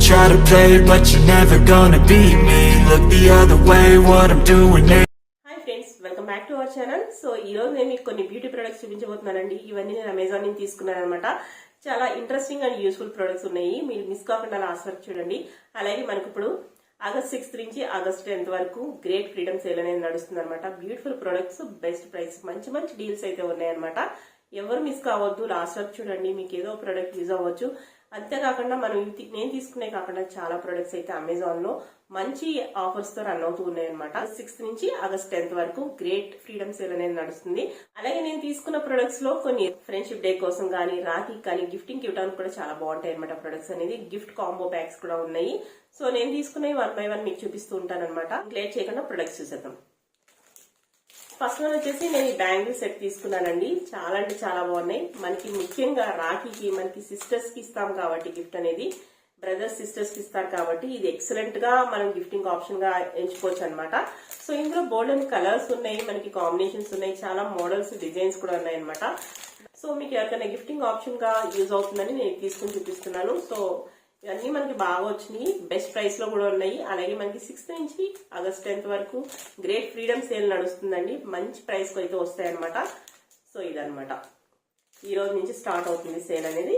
try to play, but you're never gonna beat me. Look the other way, what I'm doing ain't. Hi friends, welcome back to our channel. So ఈ రోజు నేను మీకు కొన్ని beauty products చూపించబోతున్నానండి. ఇవన్నీ నేను Amazon నుంచి తీసుకున్నాను అనమాట. చాలా ఇంట్రెస్టింగ్ అండ్ యూస్ఫుల్ ప్రొడక్ట్స్ ఉన్నాయి. మీరు మిస్ కాకుండా లాస్ట్ వరకు చూడండి. అలాగే మనకి ఇప్పుడు ఆగస్ట్ 6 నుంచి ఆగస్ట్ 10 వరకు గ్రేట్ ఫ్రీడమ్ సేల్ అనేది నడుస్తుంది అనమాట. బ్యూటిఫుల్ ప్రొడక్ట్స్, బెస్ట్ ప్రైస్, మంచి మంచి డీల్స్ అయితే ఉన్నాయన్నమాట. ఎవరు మిస్ కావద్దు, లాస్ట్ వరకు చూడండి. మీకు ఏదో ప్రొడక్ట్ యూజ్ అవ్వచ్చు. అంతేకాకుండా నేను తీసుకునే కాకుండా చాలా ప్రొడక్ట్స్ అయితే అమెజాన్ లో మంచి ఆఫర్స్ తో రన్ అవుతూ ఉన్నాయన్నమాట. 6 నుంచి ఆగస్ట్ 10 వరకు గ్రేట్ ఫ్రీడమ్ సేల్ అనేది నడుస్తుంది. అలాగే నేను తీసుకున్న ప్రొడక్ట్స్ లో కొన్ని ఫ్రెండ్షిప్ డే కోసం కానీ, రాఖీ కానీ, గిఫ్టింగ్ ఇవ్వడానికి కూడా చాలా బాగుంటాయి అనమాట. ప్రొడక్ట్స్ అనేది గిఫ్ట్ కాంబో ప్యాక్స్ కూడా ఉన్నాయి. సో నేను తీసుకునే 1 by 1 మీకు చూపిస్తూ ఉంటాను అనమాట. లేట్ చేయకుండా ప్రొడక్ట్స్ చూసేద్దాం. ఫస్ట్ వన్ వచ్చేసి నేను ఈ బ్యాంగిల్ సెట్ తీసుకున్నానండి. చాలా అంటే చాలా బాగున్నాయి. మనకి ముఖ్యంగా రాఖీకి మనకి సిస్టర్స్ కి ఇస్తాం కాబట్టి గిఫ్ట్ అనేది, బ్రదర్స్ సిస్టర్స్ కి ఇస్తారు కాబట్టి ఇది ఎక్సలెంట్ గా మనం గిఫ్టింగ్ ఆప్షన్ గా ఎంచుకోవచ్చు అనమాట. సో ఇందులో బోల్డ్ అండ్ కలర్స్ ఉన్నాయి, మనకి కాంబినేషన్స్ ఉన్నాయి, చాలా మోడల్స్, డిజైన్స్ కూడా ఉన్నాయి అనమాట. సో మీకు ఎవరికైనా గిఫ్టింగ్ ఆప్షన్ గా యూజ్ అవుతుందని నేను తీసుకుని చూపిస్తున్నాను. సో ఇవన్నీ మనకి బాగా వచ్చినాయి, బెస్ట్ ప్రైస్ లో కూడా ఉన్నాయి. అలాగే మనకి 6 నుంచి ఆగస్ట్ 10 వరకు గ్రేట్ ఫ్రీడమ్ సేల్ నడుస్తుందండి. మంచి ప్రైస్ కు అయితే వస్తాయన్నమాట. సో ఇదనమాట ఈ రోజు నుంచి స్టార్ట్ అవుతుంది సేల్ అనేది.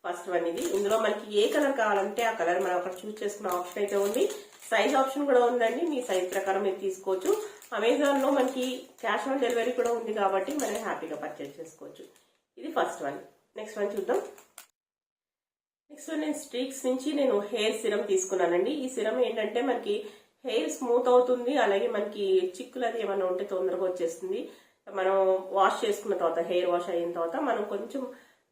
ఫస్ట్ వన్ ఇది. ఇందులో మనకి ఏ కలర్ కావాలంటే ఆ కలర్ మనం అక్కడ చూస్ చేసుకున్న ఆప్షన్ అయితే ఉంది. సైజ్ ఆప్షన్ కూడా ఉందండి. మీ సైజ్ ప్రకారం మీరు తీసుకోవచ్చు. అమెజాన్ లో మనకి క్యాష్ ఆన్ డెలివరీ కూడా ఉంది కాబట్టి మనం హ్యాపీగా పర్చేస్ చేసుకోవచ్చు. ఇది ఫస్ట్ వన్. నెక్స్ట్ వన్ చూద్దాం. నెక్స్ట్ నేను స్ట్రీక్స్ నుంచి నేను హెయిర్ సిరం తీసుకున్నానండి. ఈ సిరం ఏంటంటే మనకి హెయిర్ స్మూత్ అవుతుంది. అలాగే మనకి చిక్కులు అది ఏమైనా ఉంటే తొందరగా వచ్చేస్తుంది. మనం వాష్ చేసుకున్న తర్వాత, హెయిర్ వాష్ అయిన తర్వాత మనం కొంచెం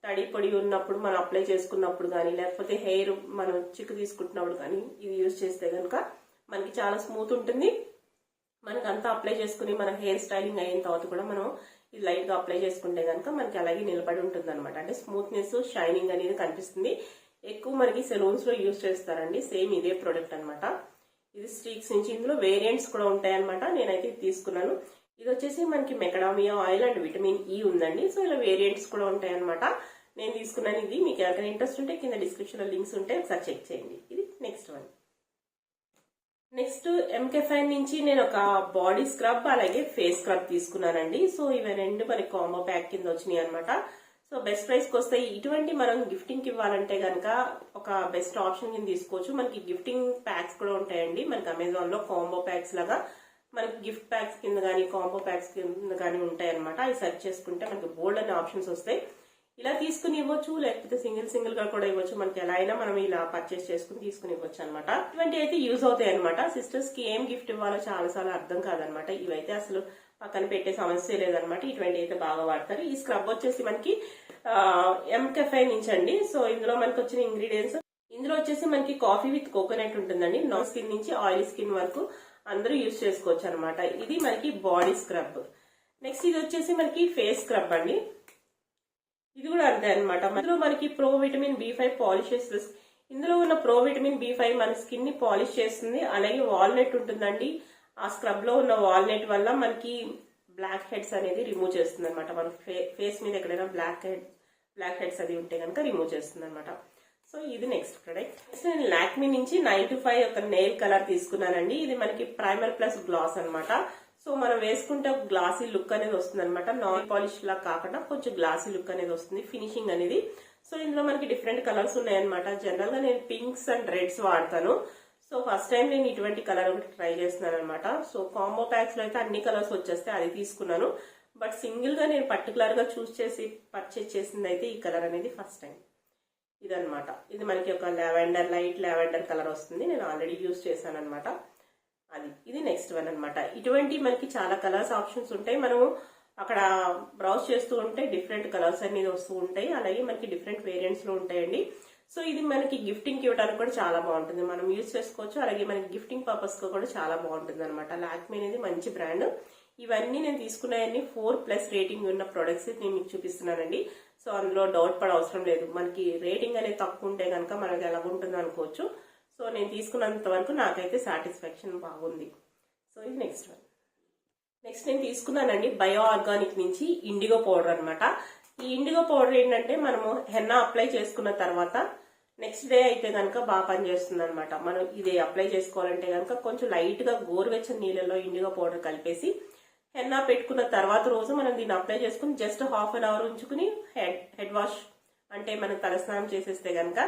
తడి పొడి ఉన్నప్పుడు మనం అప్లై చేసుకున్నప్పుడు కానీ, లేకపోతే హెయిర్ మనం చిక్కు తీసుకుంటున్నప్పుడు కానీ ఇది యూజ్ చేస్తే కనుక మనకి చాలా స్మూత్ ఉంటుంది. మనకి అంతా అప్లై చేసుకుని మన హెయిర్ స్టైలింగ్ అయిన తర్వాత కూడా మనం ఇది లైట్ గా అప్లై చేసుకుంటే కనుక మనకి అలాగే నిలబడి ఉంటుంది అనమాట. అంటే స్మూత్నెస్, షైనింగ్ అనేది కనిపిస్తుంది. ఎక్కువ మనకి సెలూన్స్ లో యూజ్ చేస్తారండి. సేమ్ ఇదే ప్రోడక్ట్ అనమాట. ఇది స్ట్రీక్స్ నుంచి. ఇందులో వేరియంట్స్ కూడా ఉంటాయన్నమాట. నేనైతే తీసుకున్నాను. ఇది వచ్చేసి మనకి macadamia oil and vitamin E ఉందండి. సో ఇలా వేరియంట్స్ కూడా ఉంటాయన్నమాట. నేను తీసుకున్నాను ఇది. మీకు ఎవరికైనా ఇంట్రెస్ట్ ఉంటే కింద డిస్క్రిప్షన్ లో లింక్స్ ఉంటాయి, ఒకసారి చెక్ చేయండి. ఇది నెక్స్ట్ వన్. నెక్స్ట్ ఎంకెఫైన్ నుంచి నేను ఒక బాడీ స్క్రబ్ అలాగే ఫేస్ స్క్రబ్ తీసుకున్నానండి. సో ఇవి రెండు మనకి కాంబో ప్యాక్ కింద వచ్చినాయి అనమాట. సో బెస్ట్ ప్రైస్ కి వస్తాయి. ఇటువంటి మనం గిఫ్టింగ్ కి ఇవ్వాలంటే కనుక ఒక బెస్ట్ ఆప్షన్ కింద తీసుకోవచ్చు. మనకి గిఫ్టింగ్ ప్యాక్స్ కూడా ఉంటాయండి. మనకి అమెజాన్ లో కాంబో ప్యాక్స్ లాగా మనకి గిఫ్ట్ ప్యాక్స్ కింద కానీ, కాంబో ప్యాక్స్ కింద కానీ ఉంటాయి అనమాట. అవి సెర్చ్ చేసుకుంటే మనకి బోల్డ్ అనే ఆప్షన్స్ వస్తాయి. ఇలా తీసుకుని ఇవ్వచ్చు, లేకపోతే సింగిల్ గా కూడా ఇవ్వచ్చు. మనకి ఎలా అయినా మనం ఇలా పర్చేస్ చేసుకుని తీసుకుని ఇవ్వచ్చు అనమాట. ఇటువంటి అయితే యూజ్ అవుతాయి అనమాట. సిస్టర్స్ కి ఏం గిఫ్ట్ ఇవ్వాలో చాలా అర్థం కాదనమాట. ఇవైతే అసలు పక్కన పెట్టే సమస్య లేదనమాట. ఇటువంటి అయితే బాగా వాడతారు. ఈ స్క్రబ్ వచ్చేసి మనకి ఎంకెఫైన్ నుంచి అండి. సో ఇందులో మనకి వచ్చిన ఇంగ్రీడియంట్స్, ఇందులో వచ్చేసి మనకి కాఫీ విత్ కోకోనట్ ఉంటుందండి. నో స్కిన్ నుంచి ఆయిల్ స్కిన్ వరకు అందరూ యూజ్ చేసుకోవచ్చు అనమాట. ఇది మనకి బాడీ స్క్రబ్. నెక్స్ట్ ఇది వచ్చేసి మనకి ఫేస్ స్క్రబ్ అండి. ఇది కూడా అంతే అనమాట. ఇందులో మనకి ప్రో విటమిన్ B5 పాలిషెస్. ఇందులో ఉన్న ప్రో విటమిన్ B5 మన స్కిన్ ని పాలిష్ చేస్తుంది. అలాగే వాల్నట్ ఉంటుందండి. ఆ స్క్రబ్ లో ఉన్న వాల్నట్ వల్ల మనకి బ్లాక్ హెడ్స్ అనేది రిమూవ్ చేస్తుంది అనమాట. మన ఫేస్ మీద ఎక్కడైనా బ్లాక్ హెడ్స్ అది ఉంటే కనుక రిమూవ్ చేస్తుంది అనమాట. సో ఇది నెక్స్ట్ ప్రొడక్ట్. నేను లాక్మీ నుంచి 9 to 5 ఒక నెయిల్ కలర్ తీసుకున్నానండి. ఇది మనకి ప్రైమర్ ప్లస్ గ్లాస్ అనమాట. సో మనం వేసుకుంటే గ్లాసీ లుక్ అనేది వస్తుంది అనమాట. నాన్ పాలిష్ లా కాకుండా కొంచెం గ్లాసీ లుక్ అనేది వస్తుంది, ఫినిషింగ్ అనేది. సో ఇందులో మనకి డిఫరెంట్ కలర్స్ ఉన్నాయన్నమాట. జనరల్ గా నేను పింక్స్ అండ్ రెడ్స్ వాడతాను. సో ఫస్ట్ టైం నేను ఇటువంటి కలర్ ఒకటి ట్రై చేస్తున్నాను అనమాట. సో కాంబో ప్యాక్స్ లో అయితే అన్ని కలర్స్ వచ్చేస్తే అది తీసుకున్నాను. బట్ సింగిల్ గా నేను పర్టికులర్ గా చూస్ చేసి పర్చేస్ చేసింది అయితే ఈ కలర్ అనేది ఫస్ట్ టైం. ఇదనమాట. ఇది మనకి ఒక లైట్ లావెండర్ కలర్ వస్తుంది. నేను ఆల్రెడీ యూజ్ చేశాను అనమాట. ఇది నెక్స్ట్ వన్ అనమాట. ఇటువంటి మనకి చాలా కలర్స్ ఆప్షన్స్ ఉంటాయి. మనము అక్కడ బ్రౌజ్ చేస్తూ ఉంటే డిఫరెంట్ కలర్స్ అనేది వస్తూ ఉంటాయి. అలాగే మనకి డిఫరెంట్ వేరియంట్స్ లో ఉంటాయండి. సో ఇది మనకి గిఫ్టింగ్ కి ఇవ్వడానికి కూడా చాలా బాగుంటుంది. మనం యూజ్ చేసుకోవచ్చు. అలాగే మనకి గిఫ్టింగ్ పర్పస్ గా కూడా చాలా బాగుంటుంది అనమాట. లాక్మీ అనేది మంచి బ్రాండ్. ఇవన్నీ నేను తీసుకున్నాయన్ని 4+ రేటింగ్ ఉన్న ప్రొడక్ట్స్ నేను మీకు చూపిస్తున్నానండి. సో అందులో డౌట్ పడ అవసరం లేదు. మనకి రేటింగ్ అనేది తక్కువ ఉంటే కనుక మనకి ఎలా ఉంటుందో అనుకోవచ్చు. సో నేను తీసుకున్నంత వరకు నాకైతే సాటిస్ఫాక్షన్ బాగుంది. సో ఇది నెక్స్ట్ వన్. నెక్స్ట్ నేను తీసుకున్నానండి బయో ఆర్గానిక్ నుంచి ఇండిగో పౌడర్ అనమాట. ఈ ఇండిగో పౌడర్ ఏంటంటే మనము హెన్నా అప్లై చేసుకున్న తర్వాత నెక్స్ట్ డే అయితే కనుక బాగా పనిచేస్తుంది అనమాట. మనం ఇది అప్లై చేసుకోవాలంటే కనుక కొంచెం లైట్ గా గోరువెచ్చని నీళ్ళలో ఇండిగో పౌడర్ కలిపేసి హెన్నా పెట్టుకున్న తర్వాత రోజు మనం దీన్ని అప్లై చేసుకుని జస్ట్ హాఫ్ అన్ అవర్ ఉంచుకుని హెడ్ వాష్ అంటే మనం తలస్నానం చేసేస్తే కనుక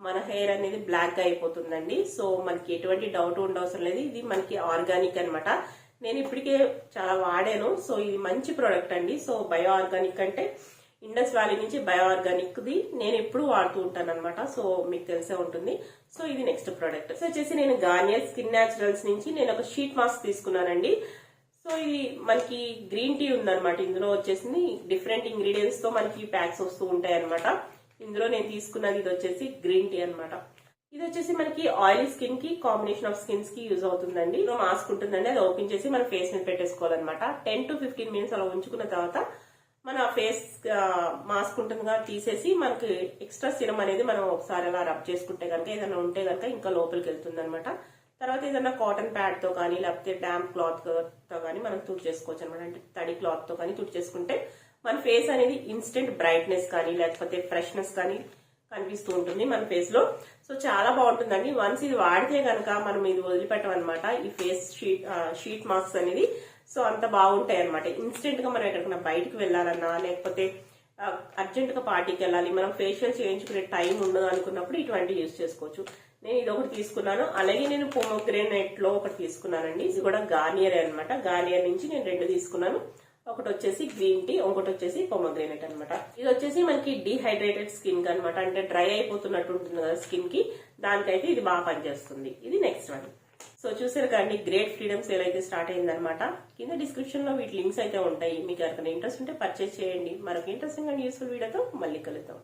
మన హెయిర్ అనేది బ్లాక్ గా అయిపోతుందండి. సో మనకి ఎటువంటి డౌట్ ఉండవసరం లేదు. ఇది మనకి ఆర్గానిక్ అన్నమాట. నేను ఇప్పటికే చాలా వాడాను. సో ఇది మంచి ప్రోడక్ట్ అండి. సో బయో ఆర్గానిక్ అంటే ఇండస్ వ్యాలీ నుంచి బయో ఆర్గానిక్ ది నేను ఎప్పుడు వాడుతూ ఉంటాను అనమాట. సో మీకు తెలిసే ఉంటుంది. సో ఇది నెక్స్ట్ ప్రోడక్ట్ వచ్చేసి నేను గార్నియర్ స్కిన్ న్యాచురల్స్ నుంచి నేను ఒక షీట్ మాస్క్ తీసుకున్నానండి. సో ఇది మనకి గ్రీన్ టీ ఉందన్నమాట. ఇందులో వచ్చేసింది డిఫరెంట్ ఇంగ్రీడియంట్స్ తో మనకి ప్యాక్స్ వస్తూ ఉంటాయి అనమాట. ఇందులో నేను తీసుకున్నది ఇది వచ్చేసి గ్రీన్ టీ అన్నమాట. ఇది వచ్చేసి మనకి ఆయిలీ స్కిన్ కి కాంబినేషన్ ఆఫ్ స్కిన్స్ కి యూజ్ అవుతుందండి. మాస్క్ ఉంటుందండి, అది ఓపెన్ చేసి మన ఫేస్ మీద పెట్టేసుకోవాలన్నమాట. 10 to 15 మినిట్స్ అలా ఉంచుకున్న తర్వాత మన ఫేస్ మాస్క్ ఉంటుందిగా తీసేసి మనకి ఎక్స్ట్రా సిరం అనేది మనం ఒకసారి అలా రబ్ చేసుకుంటే కనుక ఏదైనా ఉంటే కనుక ఇంకా లోపలికి వెళ్తుంది అనమాట. తర్వాత ఏదైనా కాటన్ ప్యాడ్ తో కానీ లేకపోతే డాంప్ క్లాత్ తో కానీ మనం తుడిచేసుకోవచ్చు అనమాట. అంటే తడి క్లాత్ తో కానీ తుడిచేసుకుంటే మన ఫేస్ అనేది ఇన్స్టెంట్ బ్రైట్నెస్ కానీ లేకపోతే ఫ్రెష్నెస్ కానీ కనిపిస్తూ ఉంటుంది మన ఫేస్ లో. సో చాలా బాగుంటుందండి. వన్స్ ఇది వాడితే కనుక మనం ఇది వదిలిపెట్టమన్నమాట. ఈ ఫేస్ షీట్ మాస్క్ అనేది సో అంత బాగుంటాయి అనమాట. ఇన్స్టెంట్ గా మనం ఎక్కడికైనా బయటకు వెళ్ళాలన్నా లేకపోతే అర్జెంట్ గా పార్టీకి వెళ్ళాలి, మనం ఫేషియల్ చేయించుకునే టైం ఉండదు అనుకున్నప్పుడు ఇటువంటి యూజ్ చేసుకోవచ్చు. నేను ఇది ఒకటి తీసుకున్నాను. అలాగే నేను పొమోగ్రేనేట్ లో ఒకటి తీసుకున్నానండి. ఇది కూడా గార్నియర్ అనమాట. గార్నియర్ నుంచి నేను 2 తీసుకున్నాను. ఒకటి వచ్చేసి గ్రీన్ టీ, ఒకటి వచ్చేసి పొమోగ్రేనేట్ అనమాట. ఇది వచ్చేసి మనకి డిహైడ్రేటెడ్ స్కిన్ కి అనమాట. అంటే డ్రై అయిపోతున్నట్టు ఉంటుంది కదా స్కిన్ కి, దానికైతే ఇది బాగా పనిచేస్తుంది. ఇది నెక్స్ట్ వన్. సో చూసారు కానీ గ్రేట్ ఫ్రీడమ్ సేల్ అయితే స్టార్ట్ అయిందనమాట. కింద డిస్క్రిప్షన్ లో వీటి లింక్స్ అయితే ఉంటాయి. మీకు ఎవరికైనా ఇంట్రెస్ట్ ఉంటే పర్చేస్ చేయండి. మరొక ఇంట్రెస్టింగ్ అండ్ యూస్ఫుల్ వీడియోతో మళ్ళీ కలుద్దాం.